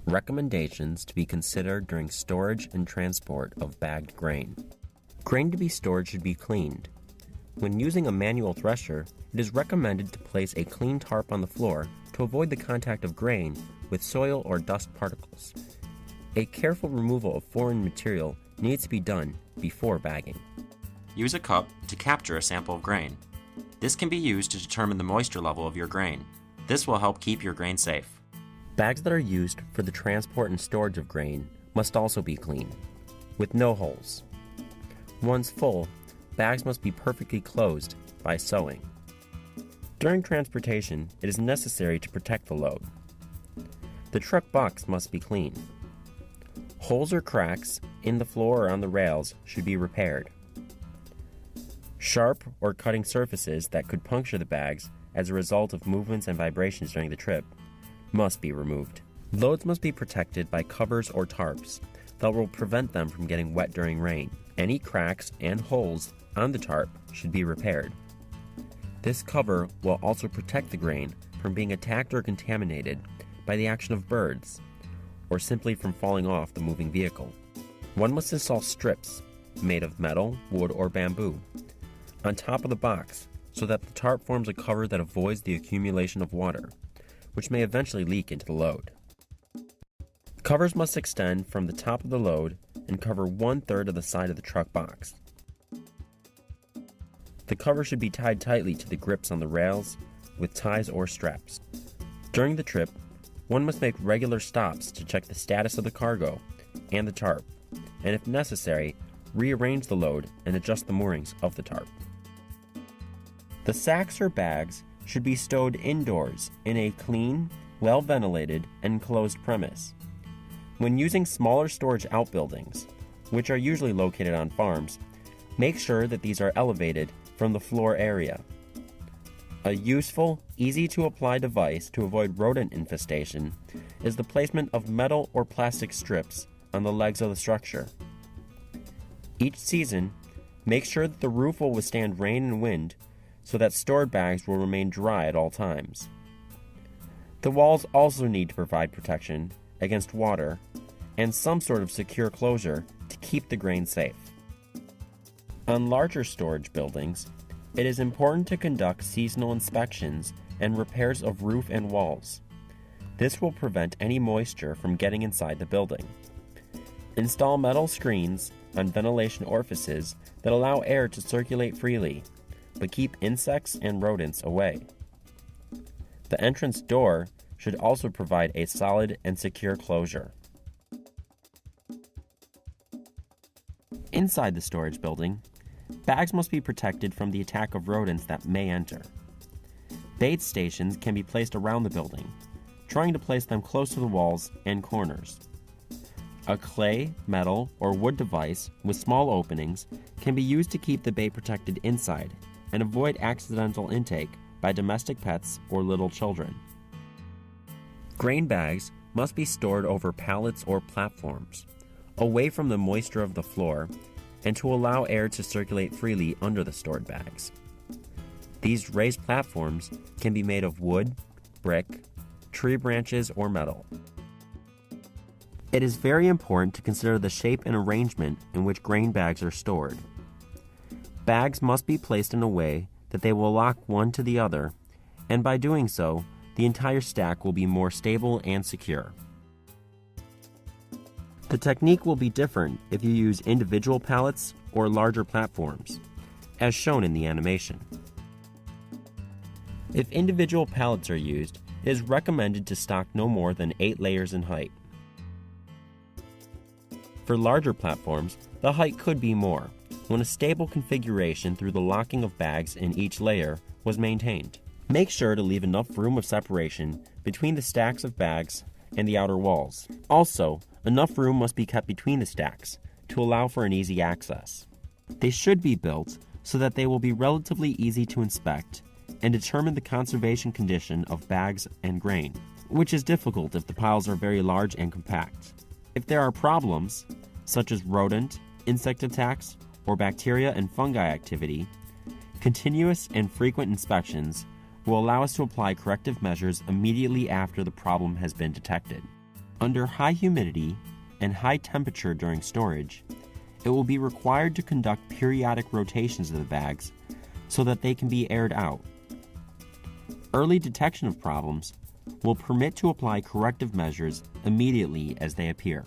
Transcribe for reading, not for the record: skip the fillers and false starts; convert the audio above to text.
Recommendations to be considered during storage and transport of bagged grain. Grain to be stored should be cleaned. When using a manual thresher, it is recommended to place a clean tarp on the floor to avoid the contact of grain with soil or dust particles. A careful removal of foreign material needs to be done before bagging. Use a cup to capture a sample of grain. This can be used to determine the moisture level of your grain. This will help keep your grain safe. Bags that are used for the transport and storage of grain must also be clean, with no holes. Once full, bags must be perfectly closed by sewing. During transportation, it is necessary to protect the load. The truck box must be clean. Holes or cracks in the floor or on the rails should be repaired. Sharp or cutting surfaces that could puncture the bags as a result of movements and vibrations during the trip must be removed. Loads must be protected by covers or tarps that will prevent them from getting wet during rain. Any cracks and holes on the tarp should be repaired. This cover will also protect the grain from being attacked or contaminated by the action of birds, or simply from falling off the moving vehicle. One must install strips made of metal, wood, or bamboo on top of the box so that the tarp forms a cover that avoids the accumulation of water, which may eventually leak into the load. Covers must extend from the top of the load and cover 1/3 of the side of the truck box. The cover should be tied tightly to the grips on the rails with ties or straps. During the trip, one must make regular stops to check the status of the cargo and the tarp, and if necessary, rearrange the load and adjust the moorings of the tarp. The sacks or bags should be stowed indoors in a clean, well-ventilated, and enclosed premise. When using smaller storage outbuildings, which are usually located on farms, make sure that these are elevated from the floor area. A useful, easy-to-apply device to avoid rodent infestation is the placement of metal or plastic strips on the legs of the structure. Each season, make sure that the roof will withstand rain and wind so that stored bags will remain dry at all times. The walls also need to provide protection against water and some sort of secure closure to keep the grain safe. On larger storage buildings, it is important to conduct seasonal inspections and repairs of roof and walls. This will prevent any moisture from getting inside the building. Install metal screens on ventilation orifices that allow air to circulate freely, but keep insects and rodents away. The entrance door should also provide a solid and secure closure. Inside the storage building, bags must be protected from the attack of rodents that may enter. Bait stations can be placed around the building, trying to place them close to the walls and corners. A clay, metal, or wood device with small openings can be used to keep the bait protected inside and avoid accidental intake by domestic pets or little children. Grain bags must be stored over pallets or platforms, away from the moisture of the floor, and to allow air to circulate freely under the stored bags. These raised platforms can be made of wood, brick, tree branches, or metal. It is very important to consider the shape and arrangement in which grain bags are stored. Bags must be placed in a way that they will lock one to the other, and by doing so, the entire stack will be more stable and secure. The technique will be different if you use individual pallets or larger platforms, as shown in the animation. If individual pallets are used, it is recommended to stock no more than 8 layers in height. For larger platforms, the height could be more, when a stable configuration through the locking of bags in each layer was maintained. Make sure to leave enough room of separation between the stacks of bags and the outer walls. Also, enough room must be kept between the stacks to allow for an easy access. They should be built so that they will be relatively easy to inspect and determine the conservation condition of bags and grain, which is difficult if the piles are very large and compact. If there are problems, such as rodent, insect attacks, or bacteria and fungi activity, continuous and frequent inspections will allow us to apply corrective measures immediately after the problem has been detected. Under high humidity and high temperature during storage, it will be required to conduct periodic rotations of the bags so that they can be aired out. Early detection of problems will permit to apply corrective measures immediately as they appear.